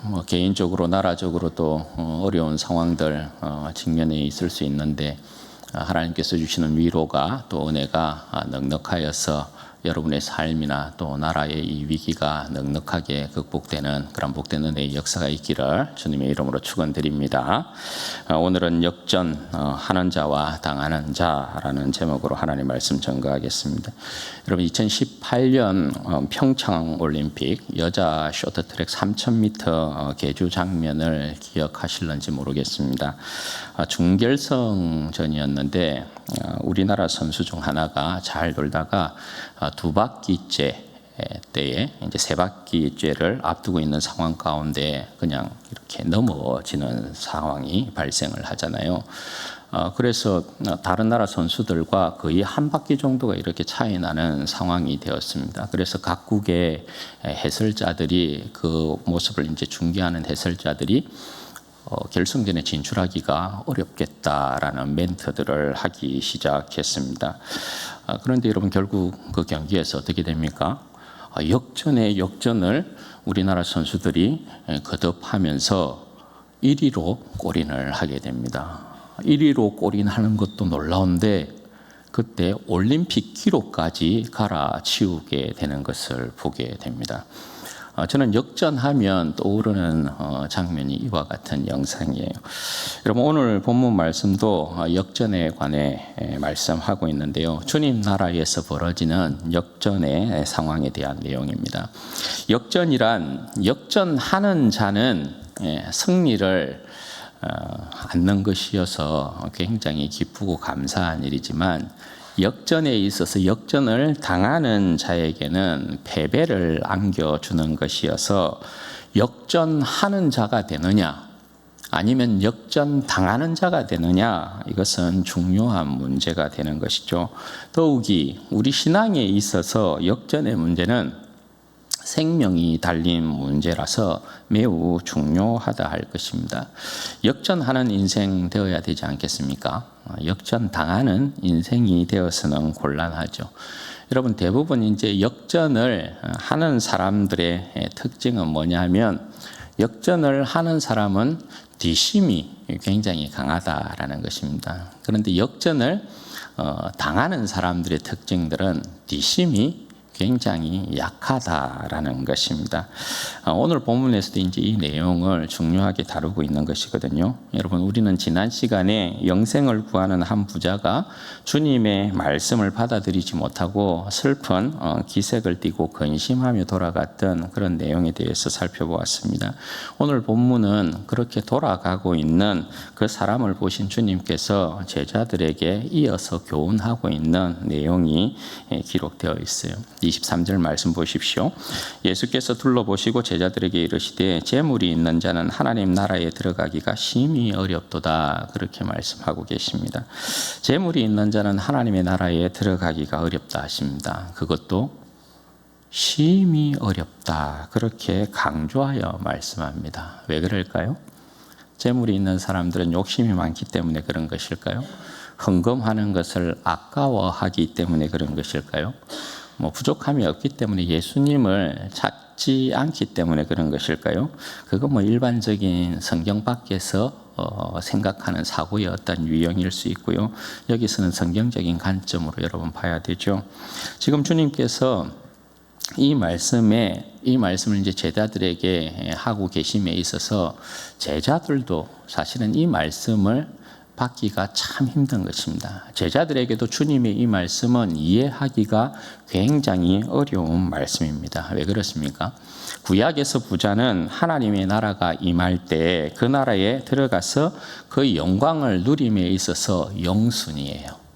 뭐 개인적으로 나라적으로도 어려운 상황들 직면에 있을 수 있는데 하나님께서 주시는 위로가 또 은혜가 넉넉하여서 여러분의 삶이나 또 나라의 이 위기가 넉넉하게 극복되는 그런 복된 은혜의 역사가 있기를 주님의 이름으로 축원드립니다. 오늘은 역전하는 자와 당하는 자라는 제목으로 하나님의 말씀 전가하겠습니다. 여러분 2018년 평창올림픽 여자 쇼트트랙 3000m 계주 장면을 기억하실는지 모르겠습니다. 중결승전이었는데 우리나라 선수 중 하나가 잘 돌다가 두 바퀴째 때에 이제 세 바퀴째를 앞두고 있는 상황 가운데 그냥 이렇게 넘어지는 상황이 발생을 하잖아요. 그래서 다른 나라 선수들과 거의 한 바퀴 정도가 이렇게 차이 나는 상황이 되었습니다. 그래서 각국의 해설자들이 그 모습을 이제 중계하는 해설자들이 결승전에 진출하기가 어렵겠다라는 멘트들을 하기 시작했습니다. 그런데 여러분 결국 그 경기에서 어떻게 됩니까? 역전의 역전을 우리나라 선수들이 거듭하면서 1위로 골인을 하게 됩니다. 1위로 골인하는 것도 놀라운데 그때 올림픽 기록까지 갈아치우게 되는 것을 보게 됩니다. 저는 역전하면 떠오르는 장면이 이와 같은 영상이에요. 여러분 오늘 본문 말씀도 역전에 관해 말씀하고 있는데요. 주님 나라에서 벌어지는 역전의 상황에 대한 내용입니다. 역전이란 역전하는 자는 승리를 얻는 것이어서 굉장히 기쁘고 감사한 일이지만 역전에 있어서 역전을 당하는 자에게는 패배를 안겨주는 것이어서 역전하는 자가 되느냐 아니면 역전당하는 자가 되느냐 이것은 중요한 문제가 되는 것이죠. 더욱이 우리 신앙에 있어서 역전의 문제는 생명이 달린 문제라서 매우 중요하다 할 것입니다. 역전하는 인생 되어야 되지 않겠습니까? 역전당하는 인생이 되어서는 곤란하죠. 여러분 대부분 이제 역전을 하는 사람들의 특징은 뭐냐면 역전을 하는 사람은 뒷심이 굉장히 강하다라는 것입니다. 그런데 역전을 당하는 사람들의 특징들은 뒷심이 굉장히 약하다라는 것입니다. 오늘 본문에서도 이제 이 내용을 중요하게 다루고 있는 것이거든요. 여러분 우리는 지난 시간에 영생을 구하는 한 부자가 주님의 말씀을 받아들이지 못하고 슬픈 기색을 띠고 근심하며 돌아갔던 그런 내용에 대해서 살펴보았습니다. 오늘 본문은 그렇게 돌아가고 있는 그 사람을 보신 주님께서 제자들에게 이어서 교훈하고 있는 내용이 기록되어 있어요. 23절 말씀 보십시오. 예수께서 둘러보시고 제자들에게 이르시되 재물이 있는 자는 하나님 나라에 들어가기가 심히 어렵도다 그렇게 말씀하고 계십니다. 재물이 있는 자는 하나님의 나라에 들어가기가 어렵다 하십니다. 그것도 심히 어렵다 그렇게 강조하여 말씀합니다. 왜 그럴까요? 재물이 있는 사람들은 욕심이 많기 때문에 그런 것일까요? 헌금하는 것을 아까워하기 때문에 그런 것일까요? 부족함이 없기 때문에 예수님을 찾지 않기 때문에 그런 것일까요? 그건 일반적인 성경 밖에서 생각하는 사고의 어떤 유형일 수 있고요. 여기서는 성경적인 관점으로 여러분 봐야 되죠. 지금 주님께서 이 말씀을 이제 제자들에게 하고 계심에 있어서 제자들도 사실은 이 말씀을 받기가 참 힘든 것입니다. 제자들에게도 주님의 이 말씀은 이해하기가 굉장히 어려운 말씀입니다. 왜 그렇습니까? 구약에서 부자는 하나님의 나라가 임할 때 그 나라에 들어가서 그 영광을 누림에 있어서 영순이에요.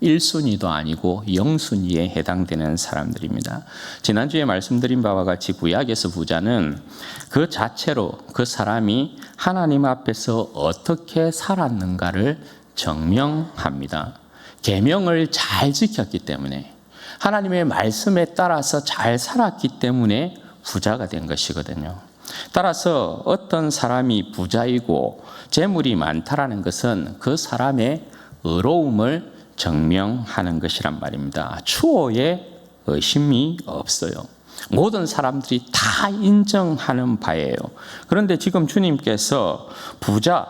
1순위도 아니고 0순위에 해당되는 사람들입니다. 지난주에 말씀드린 바와 같이 구약에서 부자는 그 자체로 그 사람이 하나님 앞에서 어떻게 살았는가를 증명합니다. 계명을 잘 지켰기 때문에 하나님의 말씀에 따라서 잘 살았기 때문에 부자가 된 것이거든요. 따라서 어떤 사람이 부자이고 재물이 많다라는 것은 그 사람의 의로움을 증명하는 것이란 말입니다. 추호에 의심이 없어요. 모든 사람들이 다 인정하는 바예요. 그런데 지금 주님께서 부자,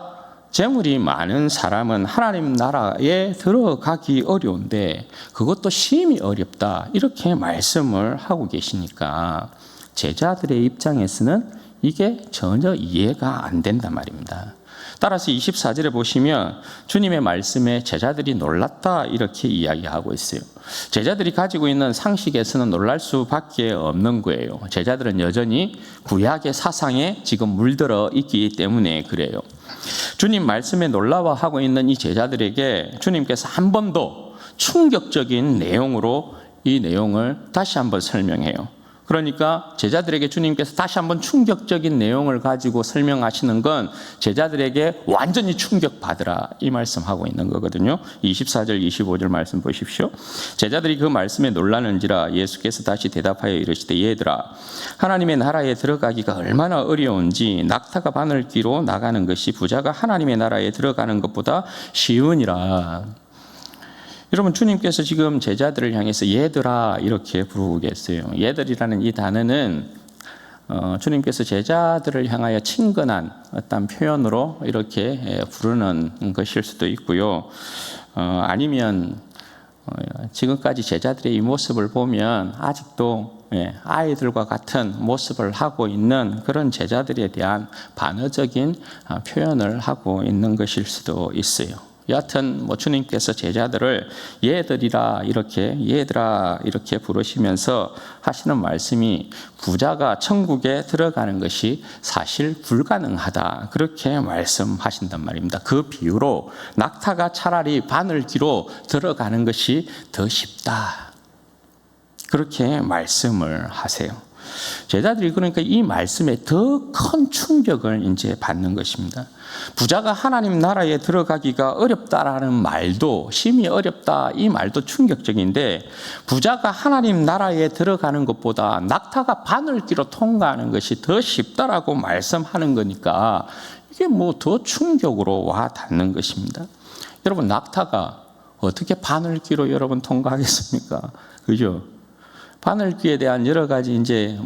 재물이 많은 사람은 하나님 나라에 들어가기 어려운데 그것도 심히 어렵다, 이렇게 말씀을 하고 계시니까 제자들의 입장에서는 이게 전혀 이해가 안 된단 말입니다. 따라서 24절에 보시면 주님의 말씀에 제자들이 놀랐다, 이렇게 이야기하고 있어요. 제자들이 가지고 있는 상식에서는 놀랄 수밖에 없는 거예요. 제자들은 여전히 구약의 사상에 지금 물들어 있기 때문에 그래요. 주님 말씀에 놀라워하고 있는 이 제자들에게 주님께서 한 번 더 충격적인 내용으로 이 내용을 다시 한번 설명해요. 그러니까 제자들에게 주님께서 다시 한번 충격적인 내용을 가지고 설명하시는 건 제자들에게 완전히 충격받으라, 이 말씀하고 있는 거거든요. 24절 25절 말씀 보십시오. 제자들이 그 말씀에 놀라는지라 예수께서 다시 대답하여 이르시되 얘들아, 하나님의 나라에 들어가기가 얼마나 어려운지 낙타가 바늘귀로 나가는 것이 부자가 하나님의 나라에 들어가는 것보다 쉬우니라. 여러분, 주님께서 지금 제자들을 향해서 얘들아 이렇게 부르고 계세요. 얘들이라는 이 단어는 주님께서 제자들을 향하여 친근한 어떤 표현으로 이렇게 부르는 것일 수도 있고요. 아니면 지금까지 제자들의 이 모습을 보면 아직도 아이들과 같은 모습을 하고 있는 그런 제자들에 대한 반어적인 표현을 하고 있는 것일 수도 있어요. 여하튼 주님께서 제자들을 얘들아 이렇게 부르시면서 하시는 말씀이 부자가 천국에 들어가는 것이 사실 불가능하다, 그렇게 말씀하신단 말입니다. 그 비유로 낙타가 차라리 바늘귀로 들어가는 것이 더 쉽다, 그렇게 말씀을 하세요. 제자들이 그러니까 이 말씀에 더 큰 충격을 이제 받는 것입니다. 부자가 하나님 나라에 들어가기가 어렵다라는 말도, 심히 어렵다, 이 말도 충격적인데 부자가 하나님 나라에 들어가는 것보다 낙타가 바늘귀로 통과하는 것이 더 쉽다라고 말씀하는 거니까 이게 더 충격으로 와 닿는 것입니다. 여러분, 낙타가 어떻게 바늘귀로 여러분 통과하겠습니까? 그죠? 바늘귀에 대한 여러 가지 이제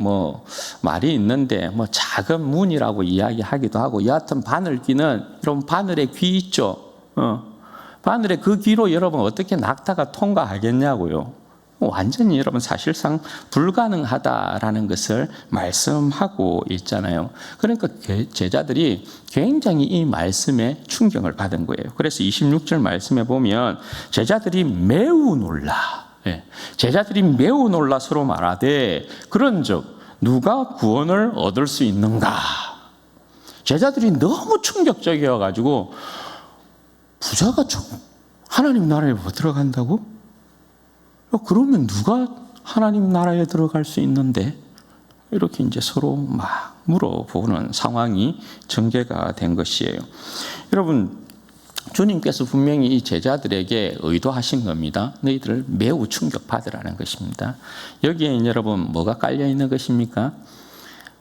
말이 있는데 작은 문이라고 이야기하기도 하고, 여하튼 바늘귀는 여러분 바늘의 귀 있죠? 바늘의 그 귀로 여러분 어떻게 낙타가 통과하겠냐고요? 완전히 여러분 사실상 불가능하다라는 것을 말씀하고 있잖아요. 그러니까 제자들이 굉장히 이 말씀에 충격을 받은 거예요. 그래서 26절 말씀에 보면 제자들이 매우 놀라. 제자들이 매우 놀라 서로 말하되 그런즉 누가 구원을 얻을 수 있는가? 제자들이 너무 충격적이어 가지고 부자가 하나님 나라에 못 들어간다고? 그러면 누가 하나님 나라에 들어갈 수 있는데? 이렇게 이제 서로 막 물어보는 상황이 전개가 된 것이에요. 여러분, 주님께서 분명히 이 제자들에게 의도하신 겁니다. 너희들을 매우 충격받으라는 것입니다. 여기에 여러분 뭐가 깔려 있는 것입니까?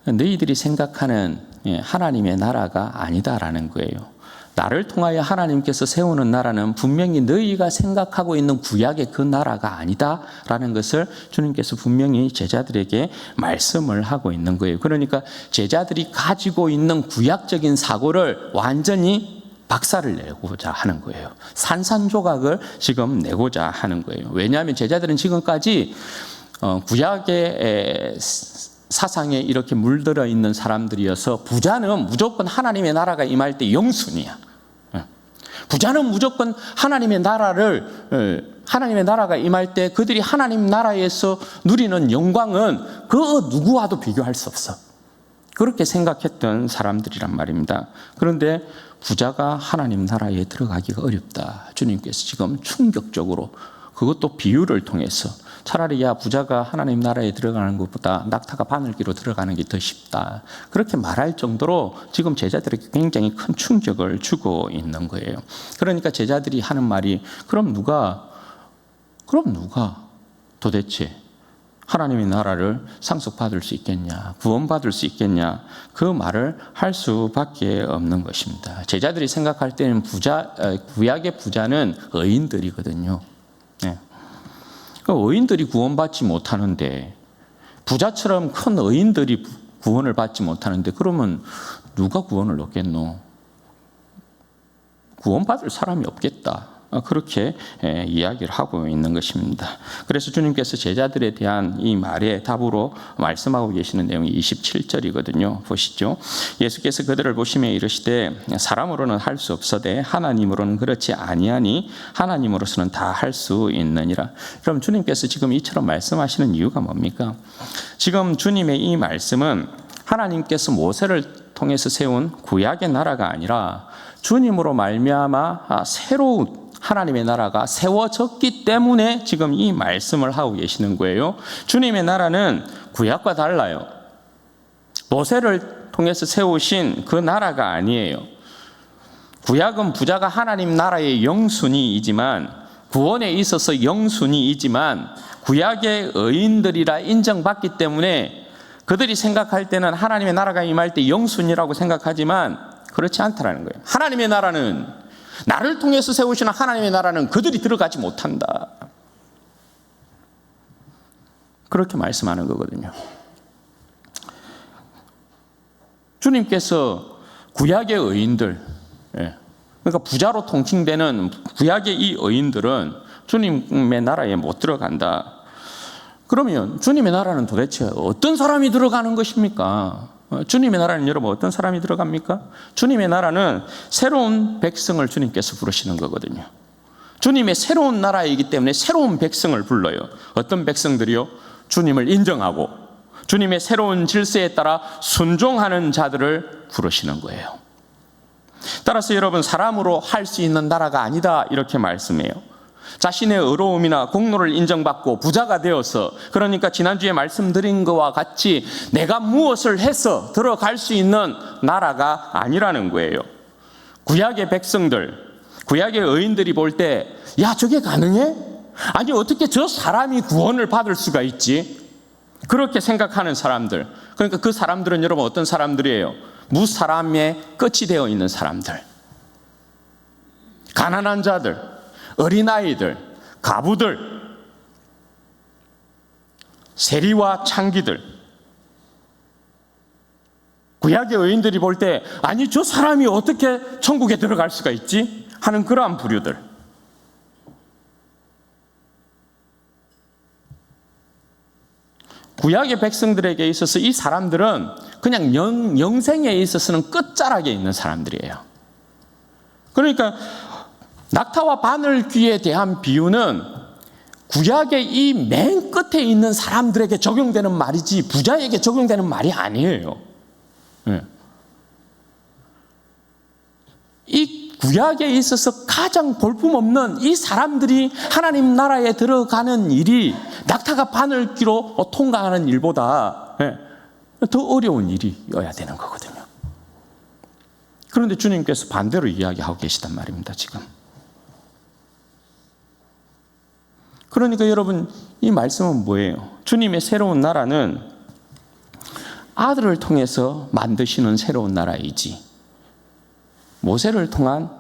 너희들이 생각하는 하나님의 나라가 아니다라는 거예요. 나를 통하여 하나님께서 세우는 나라는 분명히 너희가 생각하고 있는 구약의 그 나라가 아니다라는 것을 주님께서 분명히 제자들에게 말씀을 하고 있는 거예요. 그러니까 제자들이 가지고 있는 구약적인 사고를 완전히 박살을 내고자 하는 거예요. 산산조각을 지금 내고자 하는 거예요. 왜냐하면 제자들은 지금까지 구약의 사상에 이렇게 물들어 있는 사람들이어서 부자는 무조건 하나님의 나라가 임할 때 영순이야. 부자는 무조건 하나님의 나라가 임할 때 그들이 하나님 나라에서 누리는 영광은 그 누구와도 비교할 수 없어. 그렇게 생각했던 사람들이란 말입니다. 그런데 부자가 하나님 나라에 들어가기가 어렵다. 주님께서 지금 충격적으로, 그것도 비유를 통해서 차라리 부자가 하나님 나라에 들어가는 것보다 낙타가 바늘귀로 들어가는 게 더 쉽다, 그렇게 말할 정도로 지금 제자들에게 굉장히 큰 충격을 주고 있는 거예요. 그러니까 제자들이 하는 말이 그럼 누가 도대체 하나님의 나라를 상속받을 수 있겠냐, 구원받을 수 있겠냐, 그 말을 할 수밖에 없는 것입니다. 제자들이 생각할 때는 구약의 부자는 의인들이거든요. 의인들이 구원받지 못하는데 부자처럼 큰 의인들이 구원을 받지 못하는데 그러면 누가 구원을 얻겠노? 구원받을 사람이 없겠다. 그렇게 이야기를 하고 있는 것입니다. 그래서 주님께서 제자들에 대한 이 말의 답으로 말씀하고 계시는 내용이 27절이거든요. 보시죠. 예수께서 그들을 보시며 이르시되 사람으로는 할 수 없어되 하나님으로는 그렇지 아니하니 하나님으로서는 다 할 수 있느니라. 그럼 주님께서 지금 이처럼 말씀하시는 이유가 뭡니까? 지금 주님의 이 말씀은 하나님께서 모세를 통해서 세운 구약의 나라가 아니라 주님으로 말미암아 새로운 하나님의 나라가 세워졌기 때문에 지금 이 말씀을 하고 계시는 거예요. 주님의 나라는 구약과 달라요. 모세를 통해서 세우신 그 나라가 아니에요. 구약은 부자가 하나님 나라의 영순위이지만, 구원에 있어서 영순위이지만 구약의 의인들이라 인정받기 때문에 그들이 생각할 때는 하나님의 나라가 임할 때 영순위라고 생각하지만 그렇지 않다라는 거예요. 하나님의 나라는, 나를 통해서 세우시는 하나님의 나라는 그들이 들어가지 못한다. 그렇게 말씀하는 거거든요. 주님께서 구약의 의인들, 그러니까 부자로 통칭되는 구약의 이 의인들은 주님의 나라에 못 들어간다. 그러면 주님의 나라는 도대체 어떤 사람이 들어가는 것입니까? 주님의 나라는 여러분 어떤 사람이 들어갑니까? 주님의 나라는 새로운 백성을 주님께서 부르시는 거거든요. 주님의 새로운 나라이기 때문에 새로운 백성을 불러요. 어떤 백성들이요? 주님을 인정하고 주님의 새로운 질서에 따라 순종하는 자들을 부르시는 거예요. 따라서 여러분, 사람으로 할 수 있는 나라가 아니다 이렇게 말씀해요. 자신의 의로움이나 공로를 인정받고 부자가 되어서, 그러니까 지난주에 말씀드린 것과 같이 내가 무엇을 해서 들어갈 수 있는 나라가 아니라는 거예요. 구약의 백성들, 구약의 의인들이 볼 때, 야, 저게 가능해? 아니, 어떻게 저 사람이 구원을 받을 수가 있지? 그렇게 생각하는 사람들. 그러니까 그 사람들은 여러분 어떤 사람들이에요? 무사람의 끝이 되어 있는 사람들, 가난한 자들, 어린아이들, 가부들, 세리와 창기들. 구약의 의인들이 볼 때, 아니 저 사람이 어떻게 천국에 들어갈 수가 있지? 하는 그러한 부류들. 구약의 백성들에게 있어서 이 사람들은 그냥 영생에 있어서는 끝자락에 있는 사람들이에요. 그러니까 낙타와 바늘귀에 대한 비유는 구약의 이 맨 끝에 있는 사람들에게 적용되는 말이지 부자에게 적용되는 말이 아니에요. 이 구약에 있어서 가장 볼품없는 이 사람들이 하나님 나라에 들어가는 일이 낙타가 바늘귀로 통과하는 일보다 더 어려운 일이어야 되는 거거든요. 그런데 주님께서 반대로 이야기하고 계시단 말입니다, 지금. 그러니까 여러분, 이 말씀은 뭐예요? 주님의 새로운 나라는 아들을 통해서 만드시는 새로운 나라이지 모세를 통한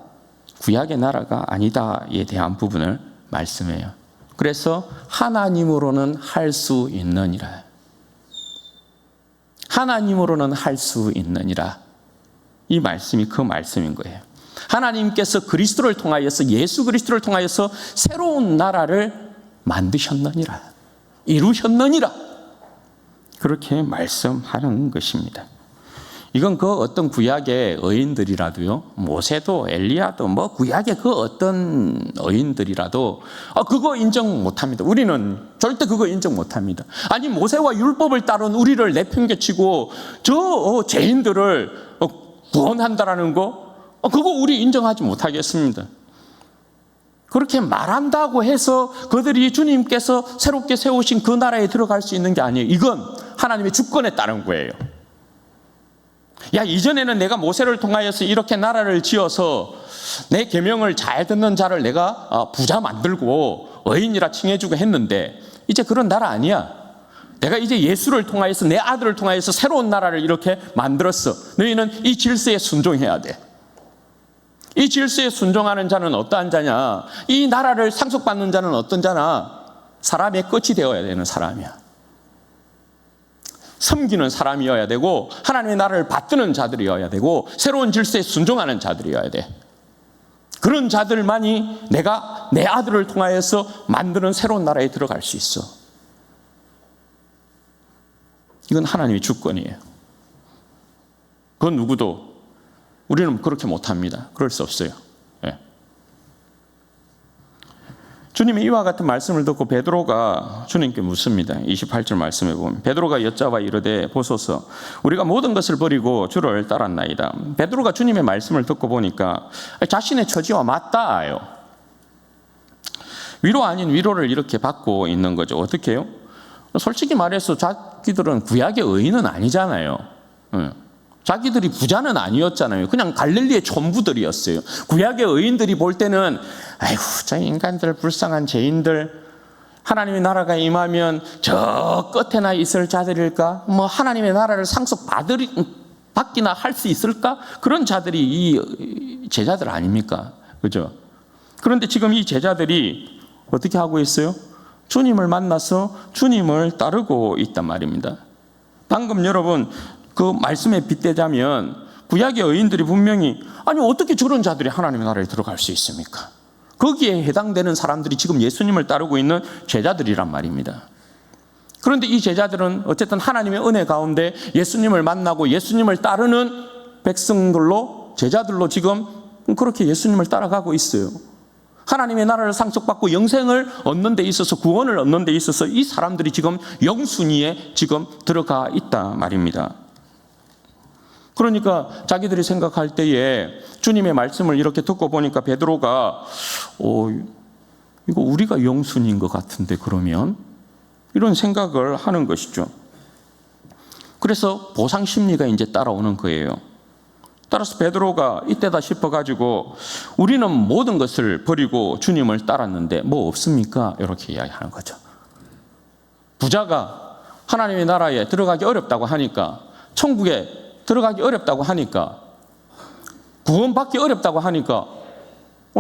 구약의 나라가 아니다에 대한 부분을 말씀해요. 그래서 하나님으로는 할 수 있느니라. 하나님으로는 할 수 있느니라. 이 말씀이 그 말씀인 거예요. 하나님께서 그리스도를 통하여서, 예수 그리스도를 통하여서 새로운 나라를 만드셨느니라, 이루셨느니라, 그렇게 말씀하는 것입니다. 이건 그 어떤 구약의 의인들이라도요, 모세도 엘리야도 뭐 구약의 그 어떤 의인들이라도 그거 인정 못합니다. 우리는 절대 그거 인정 못합니다. 아니, 모세와 율법을 따른 우리를 내팽개치고 저 죄인들을 구원한다라는 거, 그거 우리 인정하지 못하겠습니다. 그렇게 말한다고 해서 그들이 주님께서 새롭게 세우신 그 나라에 들어갈 수 있는 게 아니에요. 이건 하나님의 주권에 따른 거예요. 야, 이전에는 내가 모세를 통하여서 이렇게 나라를 지어서 내 계명을 잘 듣는 자를 내가 부자 만들고 의인이라 칭해주고 했는데 이제 그런 나라 아니야. 내가 이제 예수를 통하여서, 내 아들을 통하여서 새로운 나라를 이렇게 만들었어. 너희는 이 질서에 순종해야 돼. 이 질서에 순종하는 자는 어떠한 자냐? 이 나라를 상속받는 자는 어떤 자냐? 사람의 끝이 되어야 되는 사람이야. 섬기는 사람이어야 되고 하나님의 나라를 받드는 자들이어야 되고 새로운 질서에 순종하는 자들이어야 돼. 그런 자들만이 내가 내 아들을 통하여서 만드는 새로운 나라에 들어갈 수 있어. 이건 하나님의 주권이에요. 그건 누구도 우리는 그렇게 못합니다. 그럴 수 없어요. 예. 주님의 이와 같은 말씀을 듣고 베드로가 주님께 묻습니다. 28절 말씀에 보면 베드로가 여짜와 이르되 보소서 우리가 모든 것을 버리고 주를 따랐나이다. 베드로가 주님의 말씀을 듣고 보니까 자신의 처지와 맞닿아요. 위로 아닌 위로를 이렇게 받고 있는 거죠. 어떻게 해요? 솔직히 말해서 자기들은 구약의 의인은 아니잖아요. 자기들이 부자는 아니었잖아요. 그냥 갈릴리의 촌부들이었어요. 구약의 의인들이 볼 때는 아이고 저 인간들 불쌍한 죄인들 하나님의 나라가 임하면 저 끝에나 있을 자들일까? 뭐 하나님의 나라를 상속받기나 할 수 있을까? 그런 자들이 이 제자들 아닙니까? 그죠? 그런데 지금 이 제자들이 어떻게 하고 있어요? 주님을 만나서 주님을 따르고 있단 말입니다. 방금 여러분 그 말씀에 빗대자면 구약의 의인들이 분명히 아니 어떻게 저런 자들이 하나님의 나라에 들어갈 수 있습니까? 거기에 해당되는 사람들이 지금 예수님을 따르고 있는 제자들이란 말입니다. 그런데 이 제자들은 어쨌든 하나님의 은혜 가운데 예수님을 만나고 예수님을 따르는 백성들로 제자들로 지금 그렇게 예수님을 따라가고 있어요. 하나님의 나라를 상속받고 영생을 얻는 데 있어서 구원을 얻는 데 있어서 이 사람들이 지금 영순위에 지금 들어가 있다 말입니다. 그러니까 자기들이 생각할 때에 주님의 말씀을 이렇게 듣고 보니까 베드로가 이거 우리가 영순인 것 같은데 그러면 이런 생각을 하는 것이죠. 그래서 보상 심리가 이제 따라오는 거예요. 따라서 베드로가 이때다 싶어가지고 우리는 모든 것을 버리고 주님을 따랐는데 뭐 없습니까? 이렇게 이야기하는 거죠. 부자가 하나님의 나라에 들어가기 어렵다고 하니까 천국에 들어가기 어렵다고 하니까 구원받기 어렵다고 하니까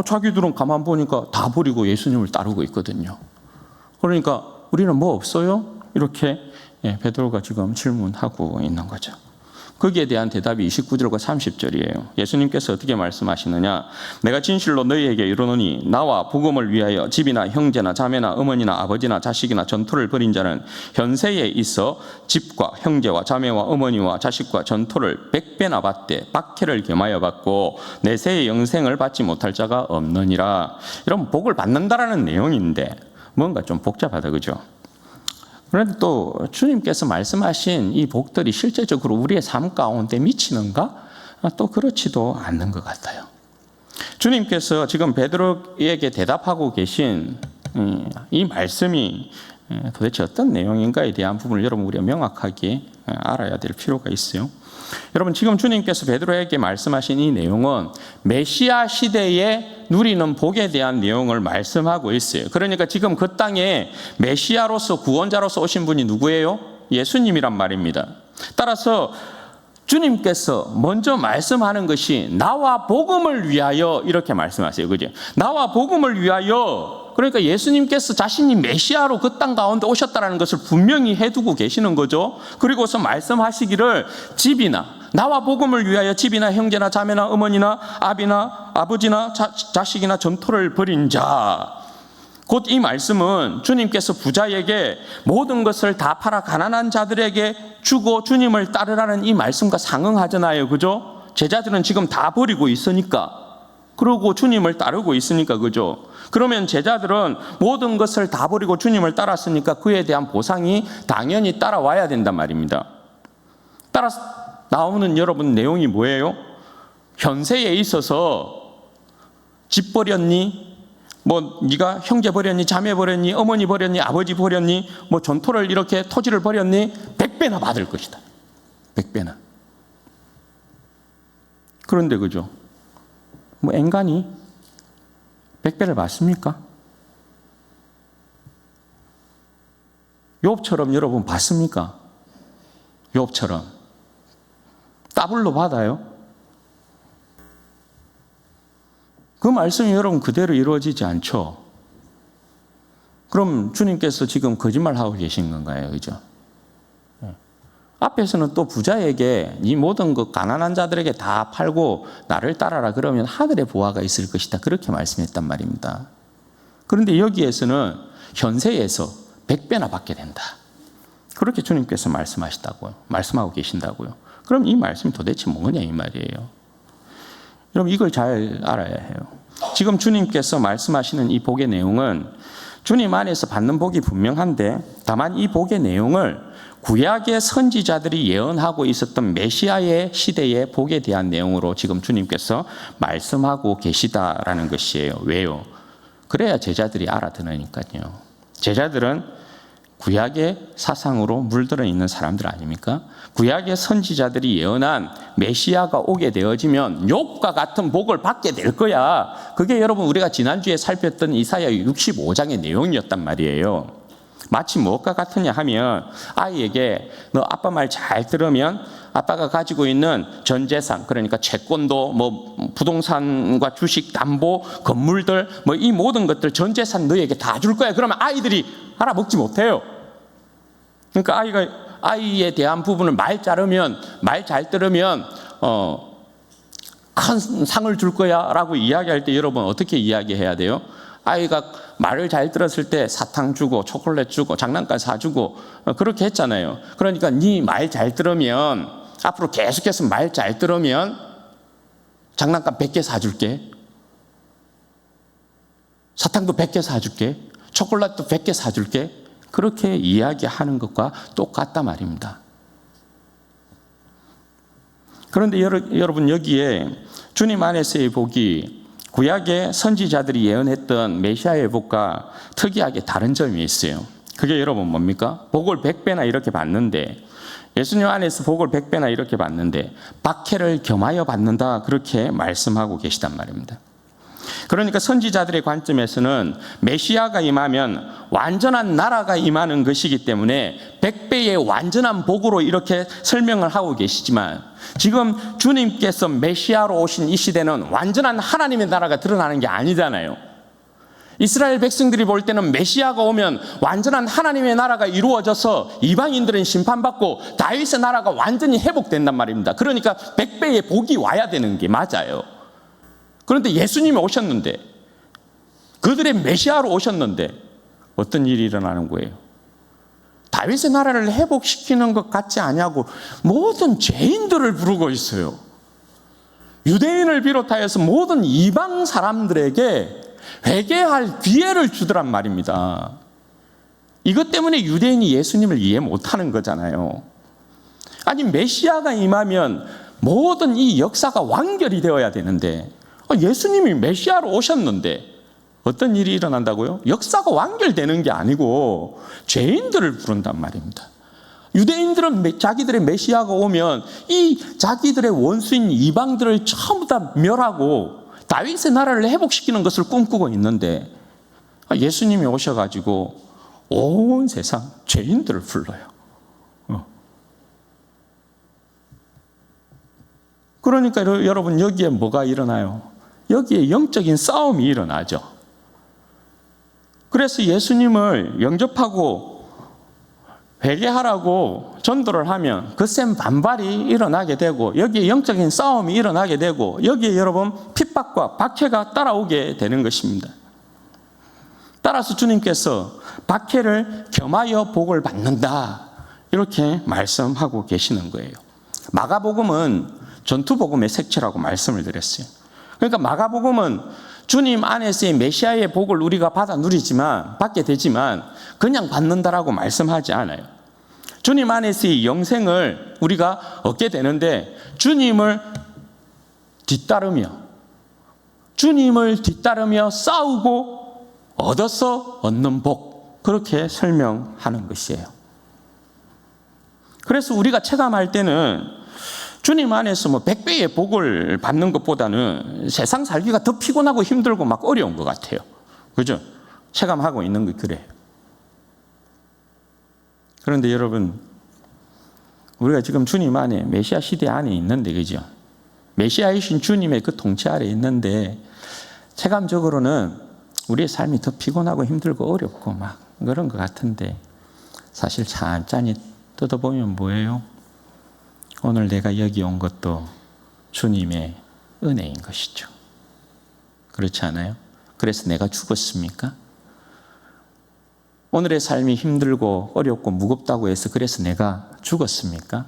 자기들은 가만 보니까 다 버리고 예수님을 따르고 있거든요. 그러니까 우리는 뭐 없어요? 이렇게 베드로가 지금 질문하고 있는 거죠. 거기에 대한 대답이 29절과 30절이에요. 예수님께서 어떻게 말씀하시느냐? 내가 진실로 너희에게 이르노니 나와 복음을 위하여 집이나 형제나 자매나 어머니나 아버지나 자식이나 전토를 벌인 자는 현세에 있어 집과 형제와 자매와 어머니와 자식과 전토를 100배나 받되 박해를 겸하여 받고 내세의 영생을 받지 못할 자가 없느니라. 이런 복을 받는다라는 내용인데 뭔가 좀 복잡하다, 그죠? 그런데 또 주님께서 말씀하신 이 복들이 실제적으로 우리의 삶 가운데 미치는가? 또 그렇지도 않는 것 같아요. 주님께서 지금 베드로에게 대답하고 계신 이 말씀이 도대체 어떤 내용인가에 대한 부분을 여러분 우리가 명확하게 알아야 될 필요가 있어요. 여러분 지금 주님께서 베드로에게 말씀하신 이 내용은 메시아 시대에 누리는 복에 대한 내용을 말씀하고 있어요. 그러니까 지금 그 땅에 메시아로서 구원자로서 오신 분이 누구예요? 예수님이란 말입니다. 따라서 주님께서 먼저 말씀하는 것이 나와 복음을 위하여 이렇게 말씀하세요. 그죠? 나와 복음을 위하여, 그러니까 예수님께서 자신이 메시아로 그 땅 가운데 오셨다는 것을 분명히 해두고 계시는 거죠. 그리고서 말씀하시기를 집이나 나와 복음을 위하여 집이나 형제나 자매나 어머니나 아버지나 자식이나 전토를 벌인 자, 곧 이 말씀은 주님께서 부자에게 모든 것을 다 팔아 가난한 자들에게 주고 주님을 따르라는 이 말씀과 상응하잖아요. 그죠? 제자들은 지금 다 버리고 있으니까, 그러고 주님을 따르고 있으니까, 그죠? 그러면 제자들은 모든 것을 다 버리고 주님을 따랐으니까 그에 대한 보상이 당연히 따라와야 된단 말입니다. 따라서 나오는 여러분 내용이 뭐예요? 현세에 있어서 집 버렸니? 뭐 네가 형제 버렸니? 자매 버렸니? 어머니 버렸니? 아버지 버렸니? 뭐 전토를 이렇게 토지를 버렸니? 100배나 받을 것이다. 100배나. 그런데 그죠? 뭐 앵간히 100배를 받습니까? 욥처럼 여러분 받습니까? 욥처럼 더블로 받아요? 그 말씀이 여러분 그대로 이루어지지 않죠? 그럼 주님께서 지금 거짓말하고 계신 건가요? 그죠? 앞에서는 또 부자에게 이 모든 것 가난한 자들에게 다 팔고 나를 따라라 그러면 하늘의 보화가 있을 것이다. 그렇게 말씀했단 말입니다. 그런데 여기에서는 현세에서 100배나 받게 된다. 그렇게 주님께서 말씀하고 계신다고요. 그럼 이 말씀이 도대체 뭐냐 이 말이에요. 여러분 이걸 잘 알아야 해요. 지금 주님께서 말씀하시는 이 복의 내용은 주님 안에서 받는 복이 분명한데 다만 이 복의 내용을 구약의 선지자들이 예언하고 있었던 메시아의 시대의 복에 대한 내용으로 지금 주님께서 말씀하고 계시다라는 것이에요. 왜요? 그래야 제자들이 알아들으니까요. 제자들은 구약의 사상으로 물들어 있는 사람들 아닙니까? 구약의 선지자들이 예언한 메시아가 오게 되어지면 욥과 같은 복을 받게 될 거야. 그게 여러분 우리가 지난주에 살폈던 이사야 65장의 내용이었단 말이에요. 마치 무엇과 같으냐 하면 아이에게 너 아빠 말 잘 들으면 아빠가 가지고 있는 전 재산, 그러니까 채권도 뭐 부동산과 주식, 담보, 건물들 뭐 이 모든 것들 전 재산 너에게 다 줄 거야. 그러면 아이들이 알아먹지 못해요. 그러니까 아이에 대한 부분을 말 잘 들으면 큰 상을 줄 거야라고 이야기할 때 여러분 어떻게 이야기해야 돼요? 아이가 말을 잘 들었을 때 사탕 주고 초콜릿 주고 장난감 사주고 그렇게 했잖아요. 그러니까 네 말 잘 들으면 앞으로 계속해서 말 잘 들으면 장난감 100개 사줄게. 사탕도 100개 사줄게. 초콜릿도 100개 사줄게. 그렇게 이야기하는 것과 똑같단 말입니다. 그런데 여러분 여기에 주님 안에서의 복이 구약의 선지자들이 예언했던 메시아의 복과 특이하게 다른 점이 있어요. 그게 여러분 뭡니까? 복을 100배나 이렇게 받는데 예수님 안에서 복을 100배나 이렇게 받는데 박해를 겸하여 받는다 그렇게 말씀하고 계시단 말입니다. 그러니까 선지자들의 관점에서는 메시아가 임하면 완전한 나라가 임하는 것이기 때문에 100배의 완전한 복으로 이렇게 설명을 하고 계시지만 지금 주님께서 메시아로 오신 이 시대는 완전한 하나님의 나라가 드러나는 게 아니잖아요. 이스라엘 백성들이 볼 때는 메시아가 오면 완전한 하나님의 나라가 이루어져서 이방인들은 심판받고 다윗의 나라가 완전히 회복된단 말입니다. 그러니까 100배의 복이 와야 되는 게 맞아요. 그런데 예수님이 오셨는데 그들의 메시아로 오셨는데 어떤 일이 일어나는 거예요? 다윗의 나라를 회복시키는 것 같지 않냐고 모든 죄인들을 부르고 있어요. 유대인을 비롯하여서 모든 이방 사람들에게 회개할 기회를 주더란 말입니다. 이것 때문에 유대인이 예수님을 이해 못하는 거잖아요. 아니 메시아가 임하면 모든 이 역사가 완결이 되어야 되는데 예수님이 메시아로 오셨는데 어떤 일이 일어난다고요? 역사가 완결되는 게 아니고 죄인들을 부른단 말입니다. 유대인들은 자기들의 메시아가 오면 이 자기들의 원수인 이방들을 전부 다 멸하고 다윗의 나라를 회복시키는 것을 꿈꾸고 있는데 예수님이 오셔가지고 온 세상 죄인들을 불러요. 그러니까 여러분 여기에 뭐가 일어나요? 여기에 영적인 싸움이 일어나죠. 그래서 예수님을 영접하고 회개하라고 전도를 하면 거센 반발이 일어나게 되고 여기에 영적인 싸움이 일어나게 되고 여기에 여러분 핍박과 박해가 따라오게 되는 것입니다. 따라서 주님께서 박해를 겸하여 복을 받는다 이렇게 말씀하고 계시는 거예요. 마가복음은 전투복음의 색채라고 말씀을 드렸어요. 그러니까 마가복음은 주님 안에서의 메시아의 복을 우리가 받게 되지만 그냥 받는다라고 말씀하지 않아요. 주님 안에서의 영생을 우리가 얻게 되는데 주님을 뒤따르며 싸우고 얻어서 얻는 복 그렇게 설명하는 것이에요. 그래서 우리가 체감할 때는 주님 안에서 100배의 복을 받는 것보다는 세상 살기가 더 피곤하고 힘들고 막 어려운 것 같아요. 그죠? 체감하고 있는 게 그래요. 그런데 여러분, 우리가 지금 주님 안에 메시아 시대 안에 있는데, 그죠? 메시아이신 주님의 그 통치 아래 있는데, 체감적으로는 우리의 삶이 더 피곤하고 힘들고 어렵고 막 그런 것 같은데, 사실 찬찬히 뜯어보면 뭐예요? 오늘 내가 여기 온 것도 주님의 은혜인 것이죠. 그렇지 않아요? 그래서 내가 죽었습니까? 오늘의 삶이 힘들고 어렵고 무겁다고 해서 그래서 내가 죽었습니까?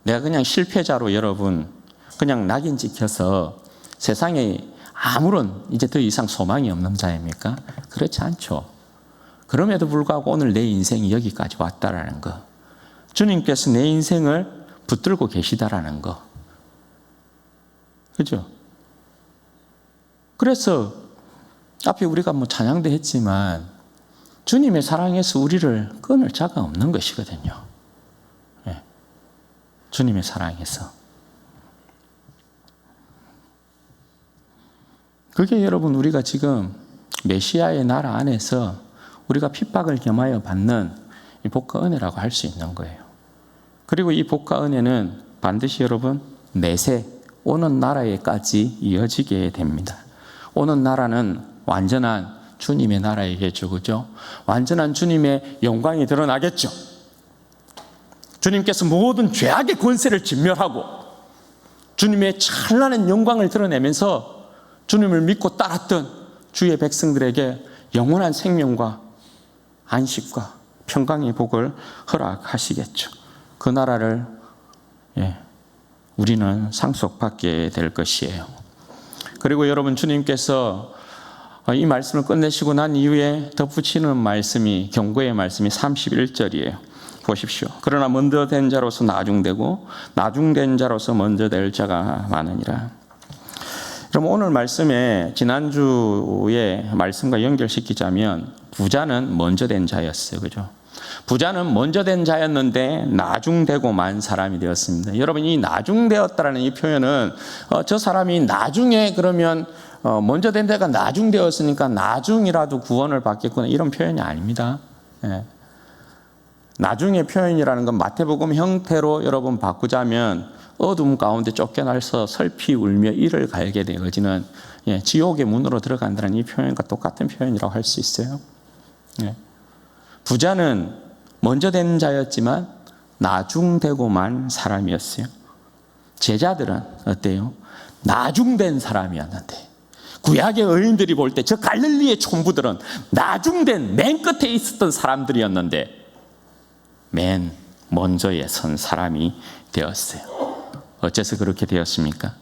내가 그냥 실패자로 여러분 그냥 낙인 찍혀서 세상에 아무런 이제 더 이상 소망이 없는 자입니까? 그렇지 않죠. 그럼에도 불구하고 오늘 내 인생이 여기까지 왔다라는 거, 주님께서 내 인생을 붙들고 계시다라는 거, 그죠? 그래서 앞에 우리가 뭐 찬양도 했지만 주님의 사랑에서 우리를 끊을 자가 없는 것이거든요. 네. 주님의 사랑에서. 그게 여러분 우리가 지금 메시아의 나라 안에서 우리가 핍박을 겸하여 받는 이 복과 은혜라고 할 수 있는 거예요. 그리고 이 복과 은혜는 반드시 여러분 내세 오는 나라에까지 이어지게 됩니다. 오는 나라는 완전한 주님의 나라이겠죠. 그죠? 완전한 주님의 영광이 드러나겠죠. 주님께서 모든 죄악의 권세를 진멸하고 주님의 찬란한 영광을 드러내면서 주님을 믿고 따랐던 주의 백성들에게 영원한 생명과 안식과 평강의 복을 허락하시겠죠. 그 나라를 우리는 상속받게 될 것이에요. 그리고 여러분 주님께서 이 말씀을 끝내시고 난 이후에 덧붙이는 말씀이 경고의 말씀이 31절이에요. 보십시오. 그러나 먼저 된 자로서 나중되고 나중된 자로서 먼저 될 자가 많으니라. 그럼 오늘 말씀에 지난주의 말씀과 연결시키자면 부자는 먼저 된 자였어요. 그죠? 부자는 먼저 된 자였는데 나중되고 만 사람이 되었습니다. 여러분 이 나중되었다라는 이 표현은 저 사람이 나중에 그러면 먼저 된 자가 나중되었으니까 나중이라도 구원을 받겠구나 이런 표현이 아닙니다. 예. 나중의 표현이라는 건 마태복음 형태로 여러분 바꾸자면 어둠 가운데 쫓겨나서 슬피 울며 이를 갈게 되어지는 지옥의 문으로 들어간다는 이 표현과 똑같은 표현이라고 할 수 있어요. 예. 부자는 먼저 된 자였지만 나중되고만 사람이었어요. 제자들은 어때요? 나중된 사람이었는데 구약의 어린들이 볼 때 저 갈릴리의 촌부들은 나중된 맨 끝에 있었던 사람들이었는데 맨 먼저에 선 사람이 되었어요. 어째서 그렇게 되었습니까?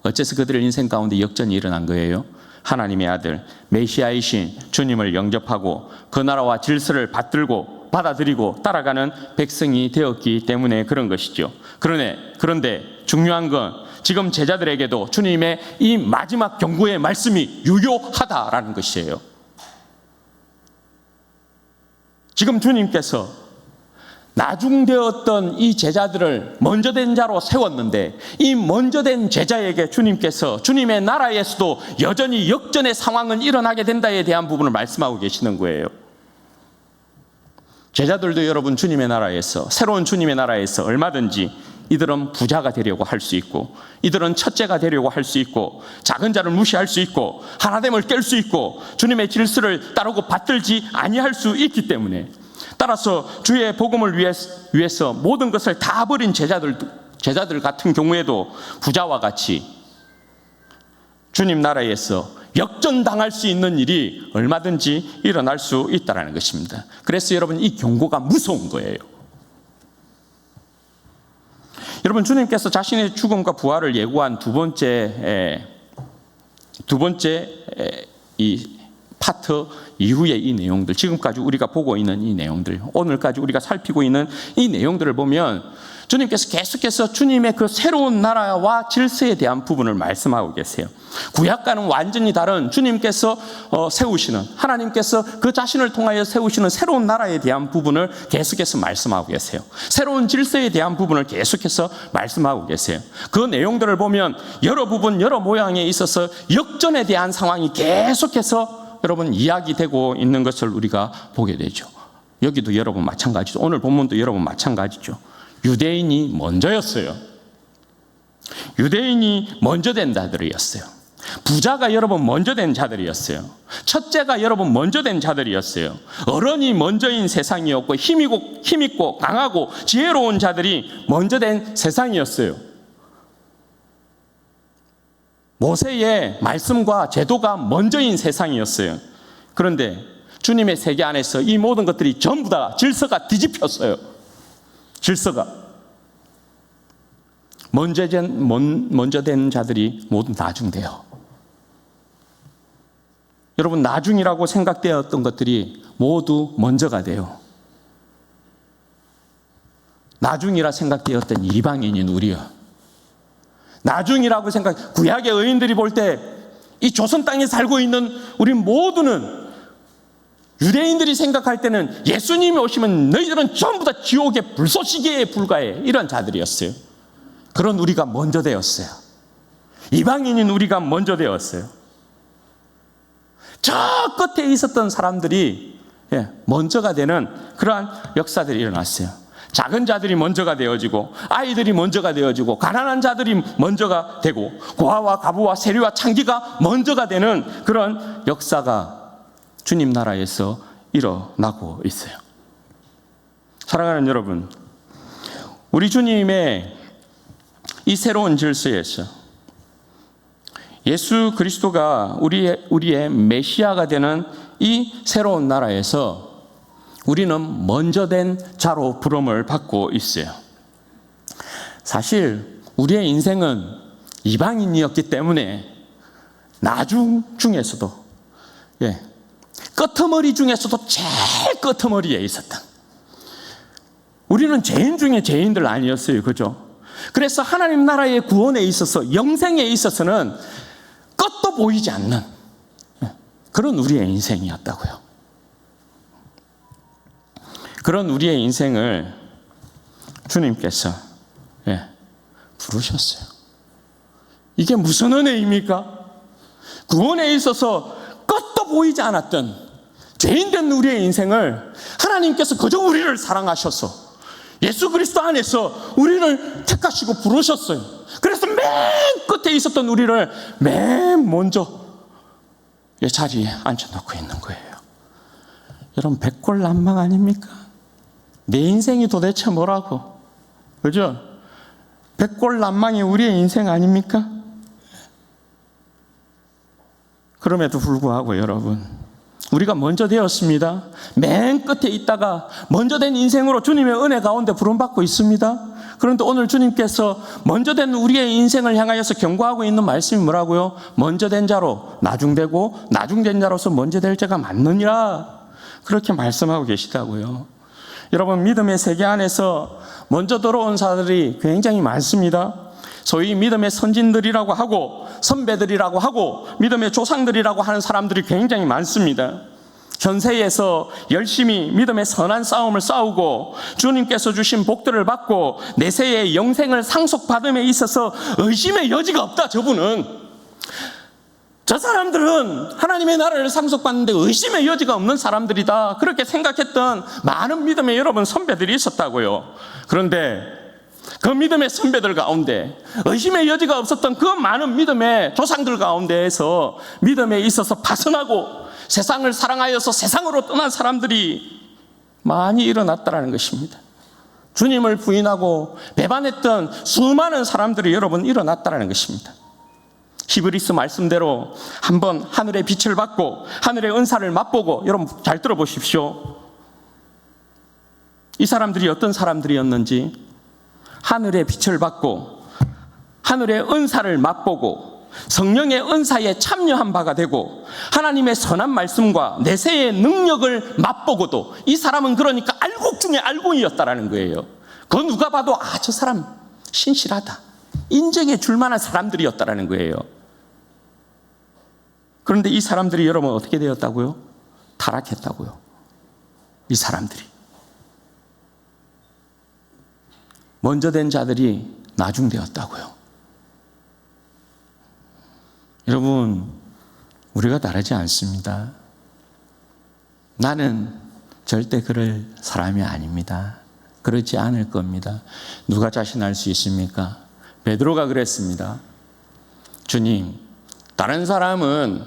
어째서 그들의 인생 가운데 역전이 일어난 거예요? 하나님의 아들 메시아이신 주님을 영접하고 그 나라와 질서를 받아들이고 따라가는 백성이 되었기 때문에 그런 것이죠. 그런데 중요한 건 지금 제자들에게도 주님의 이 마지막 경고의 말씀이 유효하다라는 것이에요. 지금 주님께서 나중되었던 이 제자들을 먼저 된 자로 세웠는데 이 먼저 된 제자에게 주님께서 주님의 나라에서도 여전히 역전의 상황은 일어나게 된다에 대한 부분을 말씀하고 계시는 거예요. 제자들도 여러분 주님의 나라에서 새로운 주님의 나라에서 얼마든지 이들은 부자가 되려고 할 수 있고 이들은 첫째가 되려고 할 수 있고 작은 자를 무시할 수 있고 하나됨을 깰 수 있고 주님의 질서를 따르고 받들지 아니할 수 있기 때문에 따라서 주의 복음을 위해서 모든 것을 다 버린 제자들 같은 경우에도 부자와 같이 주님 나라에서 역전당할 수 있는 일이 얼마든지 일어날 수 있다는 것입니다. 그래서 여러분 이 경고가 무서운 거예요. 여러분 주님께서 자신의 죽음과 부활을 예고한 두 번째 이 파트 이후의 이 내용들, 지금까지 우리가 보고 있는 이 내용들, 오늘까지 우리가 살피고 있는 이 내용들을 보면 주님께서 계속해서 주님의 그 새로운 나라와 질서에 대한 부분을 말씀하고 계세요. 구약과는 완전히 다른 주님께서 세우시는, 하나님께서 그 자신을 통하여 세우시는 새로운 나라에 대한 부분을 계속해서 말씀하고 계세요. 새로운 질서에 대한 부분을 계속해서 말씀하고 계세요. 그 내용들을 보면 여러 부분, 여러 모양에 있어서 역전에 대한 상황이 계속해서 여러분 이야기되고 있는 것을 우리가 보게 되죠. 여기도 여러분 마찬가지죠. 오늘 본문도 여러분 마찬가지죠. 유대인이 먼저였어요. 유대인이 먼저 된 자들이었어요. 부자가 여러분 먼저 된 자들이었어요. 첫째가 여러분 먼저 된 자들이었어요. 어른이 먼저인 세상이었고 힘있고 강하고 지혜로운 자들이 먼저 된 세상이었어요. 모세의 말씀과 제도가 먼저인 세상이었어요. 그런데 주님의 세계 안에서 이 모든 것들이 전부 다 질서가 뒤집혔어요. 질서가. 먼저 된 자들이 모두 나중돼요. 여러분, 나중이라고 생각되었던 것들이 모두 먼저가 돼요. 나중이라 생각되었던 이방인인 우리요. 나중이라고 구약의 의인들이 볼 때 이 조선 땅에 살고 있는 우리 모두는, 유대인들이 생각할 때는 예수님이 오시면 너희들은 전부 다 지옥의 불쏘시개에 불과해, 이런 자들이었어요. 그런 우리가 먼저 되었어요. 이방인인 우리가 먼저 되었어요. 저 끝에 있었던 사람들이 먼저가 되는 그러한 역사들이 일어났어요. 작은 자들이 먼저가 되어지고, 아이들이 먼저가 되어지고, 가난한 자들이 먼저가 되고, 고아와 과부와 세리와 창기가 먼저가 되는 그런 역사가 주님 나라에서 일어나고 있어요. 사랑하는 여러분, 우리 주님의 이 새로운 질서에서 예수 그리스도가 우리의 메시아가 되는 이 새로운 나라에서 우리는 먼저 된 자로 부름을 받고 있어요. 사실 우리의 인생은 이방인이었기 때문에 나중 중에서도, 끄트머리 중에서도 제일 끄트머리에 있었던, 우리는 죄인 중에 죄인들 아니었어요. 그죠? 그래서 하나님 나라의 구원에 있어서, 영생에 있어서는 끝도 보이지 않는 그런 우리의 인생이었다고요. 그런 우리의 인생을 주님께서 부르셨어요. 이게 무슨 은혜입니까? 구원에 있어서 끝도 보이지 않았던 죄인된 우리의 인생을 하나님께서 그저 우리를 사랑하셔서 예수 그리스도 안에서 우리를 택하시고 부르셨어요. 그래서 맨 끝에 있었던 우리를 맨 먼저 자리에 앉혀놓고 있는 거예요. 여러분, 백골난방 아닙니까? 내 인생이 도대체 뭐라고? 그죠? 백골난방이 우리의 인생 아닙니까? 그럼에도 불구하고 여러분, 우리가 먼저 되었습니다. 맨 끝에 있다가 먼저 된 인생으로 주님의 은혜 가운데 부름받고 있습니다. 그런데 오늘 주님께서 먼저 된 우리의 인생을 향하여서 경고하고 있는 말씀이 뭐라고요? 먼저 된 자로 나중되고 나중된 자로서 먼저 될 자가 많느니라, 그렇게 말씀하고 계시다고요. 여러분, 믿음의 세계 안에서 먼저 들어온 자들이 굉장히 많습니다. 소위 믿음의 선진들이라고 하고 선배들이라고 하고 믿음의 조상들이라고 하는 사람들이 굉장히 많습니다. 현세에서 열심히 믿음의 선한 싸움을 싸우고 주님께서 주신 복들을 받고 내세의 영생을 상속받음에 있어서 의심의 여지가 없다. 저 사람들은 하나님의 나라를 상속받는데 의심의 여지가 없는 사람들이다, 그렇게 생각했던 많은 믿음의 여러분 선배들이 있었다고요. 그런데 그 믿음의 선배들 가운데, 의심의 여지가 없었던 그 많은 믿음의 조상들 가운데에서 믿음에 있어서 파선하고 세상을 사랑하여서 세상으로 떠난 사람들이 많이 일어났다는 것입니다. 주님을 부인하고 배반했던 수많은 사람들이 여러분 일어났다는 것입니다. 히브리서 말씀대로 한번 하늘의 빛을 받고 하늘의 은사를 맛보고, 여러분 잘 들어보십시오. 이 사람들이 어떤 사람들이었는지, 하늘의 빛을 받고 하늘의 은사를 맛보고 성령의 은사에 참여한 바가 되고 하나님의 선한 말씀과 내세의 능력을 맛보고도, 이 사람은 그러니까 알곡 중에 알곡이었다라는 거예요. 그 누가 봐도 저 사람 신실하다, 인정해 줄 만한 사람들이었다라는 거예요. 그런데 이 사람들이 여러분 어떻게 되었다고요? 타락했다고요. 이 사람들이. 먼저 된 자들이 나중되었다고요. 여러분, 우리가 다르지 않습니다. 나는 절대 그럴 사람이 아닙니다. 그렇지 않을 겁니다. 누가 자신할 수 있습니까? 베드로가 그랬습니다. 주님, 다른 사람은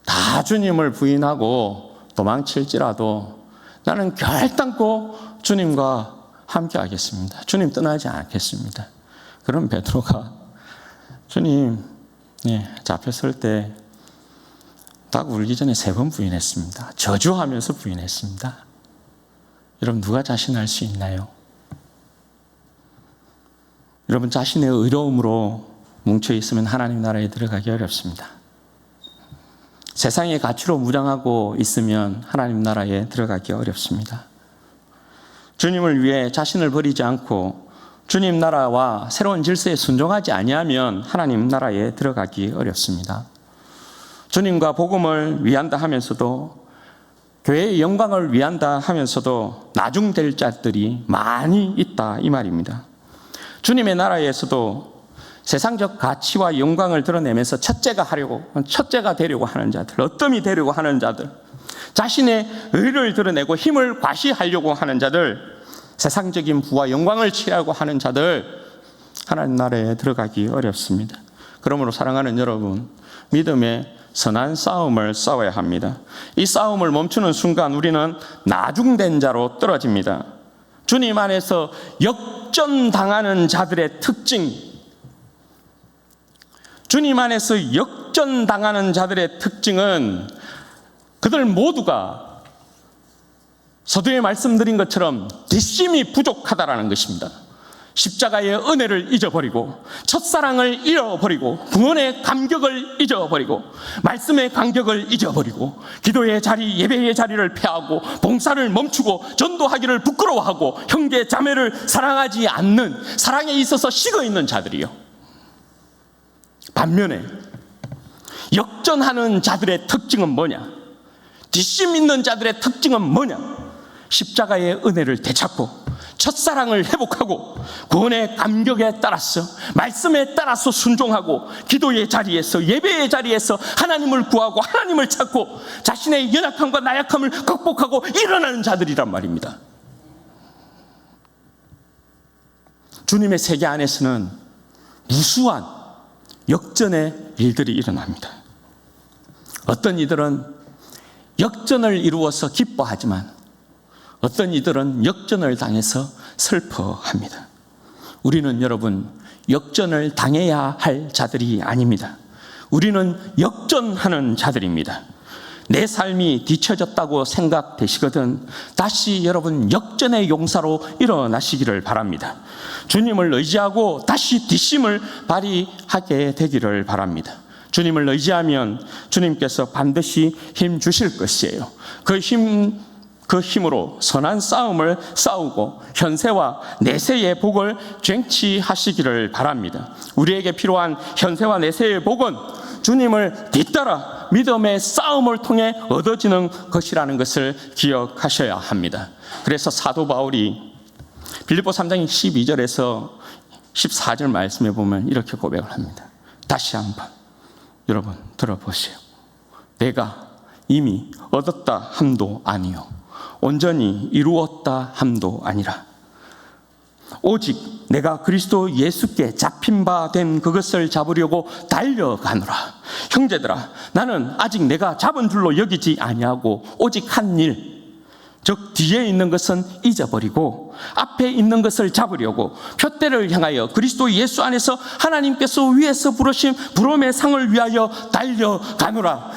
다 주님을 부인하고 도망칠지라도 나는 결단코 주님과 함께 하겠습니다. 주님 떠나지 않겠습니다. 그럼 베드로가 주님 잡혔을 때 닭 울기 전에 3번 부인했습니다. 저주하면서 부인했습니다. 여러분 누가 자신할 수 있나요? 여러분 자신의 의로움으로 뭉쳐 있으면 하나님 나라에 들어가기 어렵습니다. 세상의 가치로 무장하고 있으면 하나님 나라에 들어가기 어렵습니다. 주님을 위해 자신을 버리지 않고 주님 나라와 새로운 질서에 순종하지 아니하면 하나님 나라에 들어가기 어렵습니다. 주님과 복음을 위한다 하면서도 교회의 영광을 위한다 하면서도 나중될 자들이 많이 있다 이 말입니다. 주님의 나라에서도 세상적 가치와 영광을 드러내면서 첫째가 되려고 하는 자들, 어뜸이 되려고 하는 자들, 자신의 의를 드러내고 힘을 과시하려고 하는 자들, 세상적인 부와 영광을 취하려고 하는 자들, 하나님 나라에 들어가기 어렵습니다. 그러므로 사랑하는 여러분, 믿음의 선한 싸움을 싸워야 합니다. 이 싸움을 멈추는 순간 우리는 나중된 자로 떨어집니다. 주님 안에서 역전당하는 자들의 특징, 주님 안에서 역전당하는 자들의 특징은 그들 모두가 서두에 말씀드린 것처럼 뒷심이 부족하다라는 것입니다. 십자가의 은혜를 잊어버리고 첫사랑을 잃어버리고 구원의 감격을 잊어버리고 말씀의 감격을 잊어버리고 기도의 자리, 예배의 자리를 폐하고 봉사를 멈추고 전도하기를 부끄러워하고 형제 자매를 사랑하지 않는, 사랑에 있어서 식어있는 자들이요. 반면에 역전하는 자들의 특징은 뭐냐? 뒷심 있는 자들의 특징은 뭐냐? 십자가의 은혜를 되찾고 첫사랑을 회복하고 구원의 감격에 따라서 말씀에 따라서 순종하고 기도의 자리에서 예배의 자리에서 하나님을 구하고 하나님을 찾고 자신의 연약함과 나약함을 극복하고 일어나는 자들이란 말입니다. 주님의 세계 안에서는 무수한 역전의 일들이 일어납니다. 어떤 이들은 역전을 이루어서 기뻐하지만 어떤 이들은 역전을 당해서 슬퍼합니다. 우리는 여러분 역전을 당해야 할 자들이 아닙니다. 우리는 역전하는 자들입니다. 내 삶이 뒤처졌다고 생각되시거든 다시 여러분 역전의 용사로 일어나시기를 바랍니다. 주님을 의지하고 다시 뒷심을 발휘하게 되기를 바랍니다. 주님을 의지하면 주님께서 반드시 힘 주실 것이에요. 그 힘으로 선한 싸움을 싸우고 현세와 내세의 복을 쟁취하시기를 바랍니다. 우리에게 필요한 현세와 내세의 복은 주님을 뒤따라 믿음의 싸움을 통해 얻어지는 것이라는 것을 기억하셔야 합니다. 그래서 사도 바울이 빌립보 3장 12절에서 14절 말씀에 보면 이렇게 고백을 합니다. 다시 한번 여러분 들어보세요. 내가 이미 얻었다 함도 아니요 온전히 이루었다 함도 아니라 오직 내가 그리스도 예수께 잡힌 바 된 그것을 잡으려고 달려가노라. 형제들아, 나는 아직 내가 잡은 줄로 여기지 아니하고 오직 한 일, 즉 뒤에 있는 것은 잊어버리고 앞에 있는 것을 잡으려고 표대를 향하여 그리스도 예수 안에서 하나님께서 위에서 부르신 부름의 상을 위하여 달려가노라.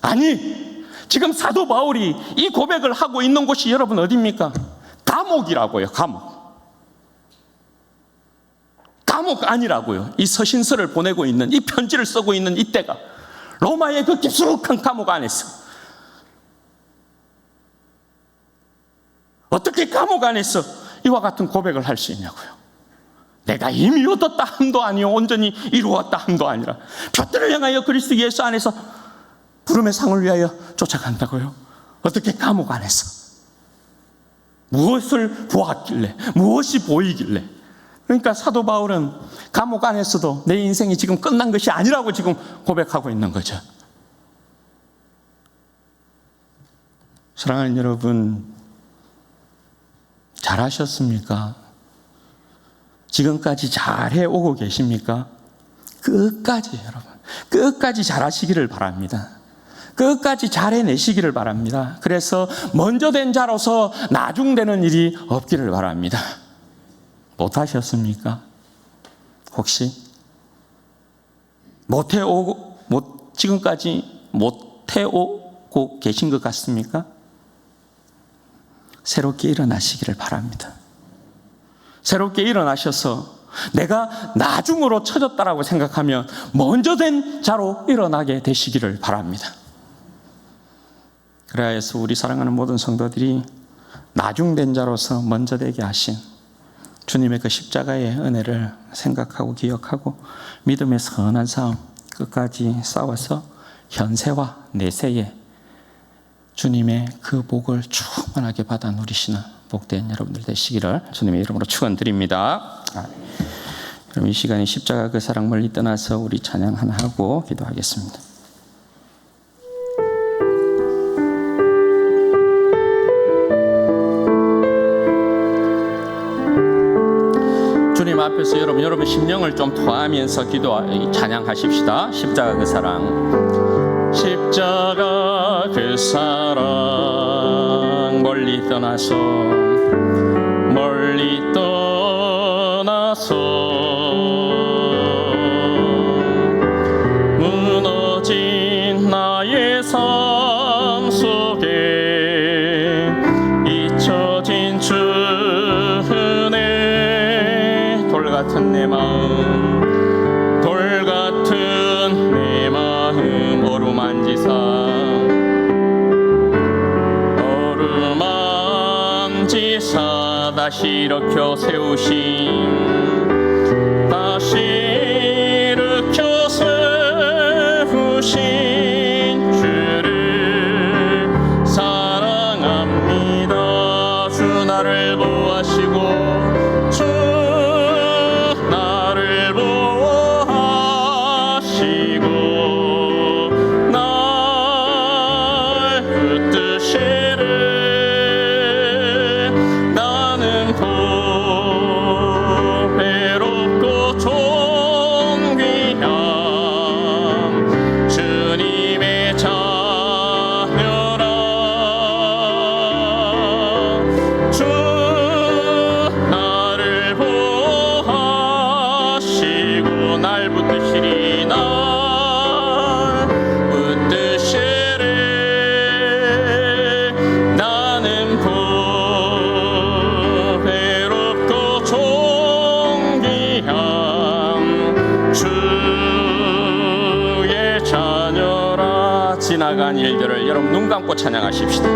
아니 지금 사도 바울이 이 고백을 하고 있는 곳이 여러분 어디입니까? 감옥이라고요. 감옥 아니라고요. 이 서신서를 보내고 있는, 이 편지를 쓰고 있는 이때가 로마의 그 깊숙한 감옥 안에서 어떻게 감옥 안에서 이와 같은 고백을 할 수 있냐고요. 내가 이미 얻었다 함도 아니요 온전히 이루었다 함도 아니라 표대를 향하여 그리스도 예수 안에서 부름의 상을 위하여 쫓아간다고요. 어떻게 감옥 안에서 무엇을 보았길래, 무엇이 보이길래. 그러니까 사도 바울은 감옥 안에서도 내 인생이 지금 끝난 것이 아니라고 지금 고백하고 있는 거죠. 사랑하는 여러분, 잘하셨습니까? 지금까지 잘해 오고 계십니까? 끝까지 여러분, 끝까지 잘하시기를 바랍니다. 끝까지 잘해내시기를 바랍니다. 그래서 먼저 된 자로서 나중되는 일이 없기를 바랍니다. 못하셨습니까? 혹시? 지금까지 못해오고 계신 것 같습니까? 새롭게 일어나시기를 바랍니다. 새롭게 일어나셔서 내가 나중으로 처졌다라고 생각하면 먼저 된 자로 일어나게 되시기를 바랍니다. 그래야 해서 우리 사랑하는 모든 성도들이 나중된 자로서 먼저 되게 하신 주님의 그 십자가의 은혜를 생각하고 기억하고 믿음의 선한 싸움 끝까지 싸워서 현세와 내세에 주님의 그 복을 충만하게 받아 누리시는 복된 여러분들 되시기를 주님의 이름으로 축원드립니다. 그럼 이 시간에 십자가 그 사랑 멀리 떠나서 우리 찬양 하나 하고 기도하겠습니다. 주님 앞에서 여러분 심령을 좀 토하면서 찬양하십시다. 십자가 그 사랑, 십자가 그 사랑 멀리 떠나서 무너진 나의 삶 속에 잊혀진 주은혜 돌같은 내 마음 어루만지사 다시 일으켜 세우신 주를 사랑합니다. 주 나를 보호하시고 주 나를 보호하시고 날 붙드시네. 나는 보배롭고 존귀한 주님의 자녀라. 주 나를 보호하시고 날 붙드시리. 날 붙드시리. 나는 보배롭고 존귀한 주의 자녀라. 지나간 일들을 여러분 눈 감고 찬양하십시다.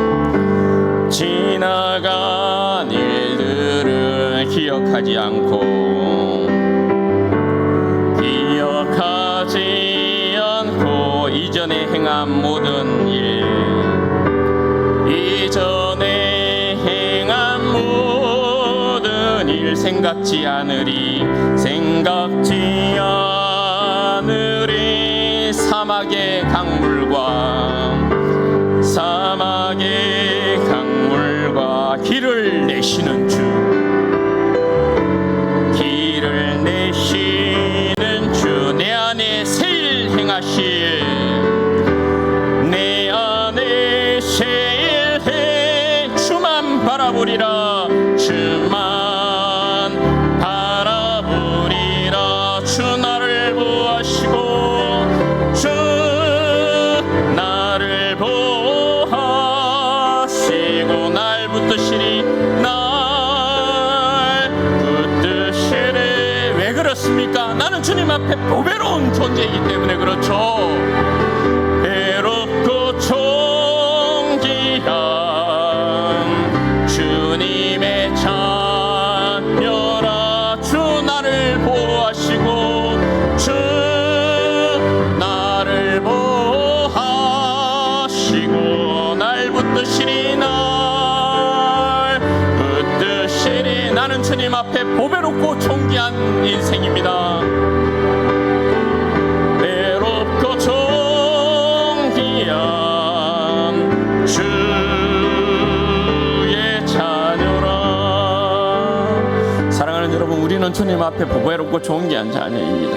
지나간 일들을 기억하지 않고 이전에 행한 모든 일, 이전에 행한 모든 일 생각지 않으리. 사막의 강물과 길을 내시는 주, 내 안에 새 일 행하실, 내 안에 새 일 행 주만 바라보리라. 주만 바라보리라. 주 나를 보호하시고 주 나를 보호하시고 날 붙드시리. 날 붙드시리. 왜 그렇습니까? 나는 주님 앞에 보배로운 존재이기 때문에 그렇죠. 배롭고 존귀한 주님의 자녀라. 주 나를 보호하시고 주 나를 보호하시고 날 붙드시리. 날 붙드시리. 나는 주님 앞에 보배롭고 존귀한 인생입니다. 배롭고 존귀한 주의 자녀라. 사랑하는 여러분, 우리는 주님 앞에 보배롭고 존귀한 자녀입니다.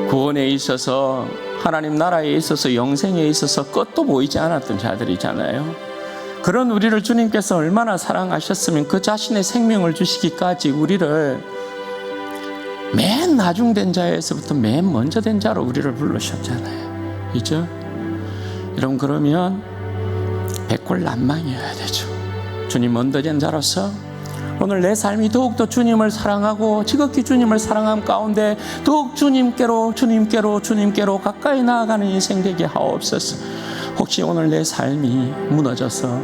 구원에 있어서, 하나님 나라에 있어서, 영생에 있어서 끝도 보이지 않았던 자들이잖아요. 그런 우리를 주님께서 얼마나 사랑하셨으면 그 자신의 생명을 주시기까지 우리를 맨 나중된 자에서부터 맨 먼저 된 자로 우리를 부르셨잖아요. 그죠? 여러분, 그러면 백골난망이어야 되죠. 주님 먼저 된 자로서 오늘 내 삶이 더욱더 주님을 사랑하고 지극히 주님을 사랑함 가운데 더욱 주님께로 가까이 나아가는 인생 되게 하옵소서. 혹시 오늘 내 삶이 무너져서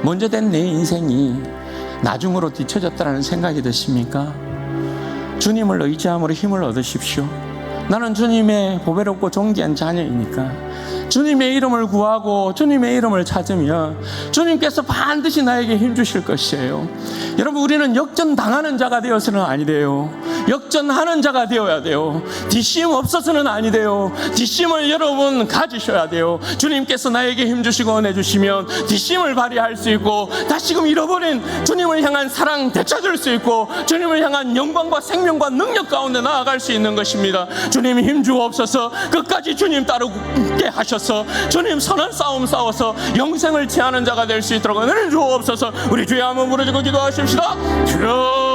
먼저 된 내 인생이 나중으로 뒤처졌다는 생각이 드십니까? 주님을 의지함으로 힘을 얻으십시오. 나는 주님의 보배롭고 존귀한 자녀이니까 주님의 이름을 구하고 주님의 이름을 찾으면 주님께서 반드시 나에게 힘주실 것이에요. 여러분, 우리는 역전당하는 자가 되어서는 아니 돼요. 역전하는 자가 되어야 돼요. 뒷심 없어서는 아니 돼요. 뒷심을 여러분 가지셔야 돼요. 주님께서 나에게 힘주시고 은혜 주시면 뒷심을 발휘할 수 있고 다시금 잃어버린 주님을 향한 사랑 되찾을 수 있고 주님을 향한 영광과 생명과 능력 가운데 나아갈 수 있는 것입니다. 주님 힘주옵소서. 끝까지 주님 따르게 하셔서 주님 선한 싸움 싸워서 영생을 취하는 자가 될 수 있도록 은혜를 주옵소서. 우리 주의 한번 부르짖고 기도하십시다. 주여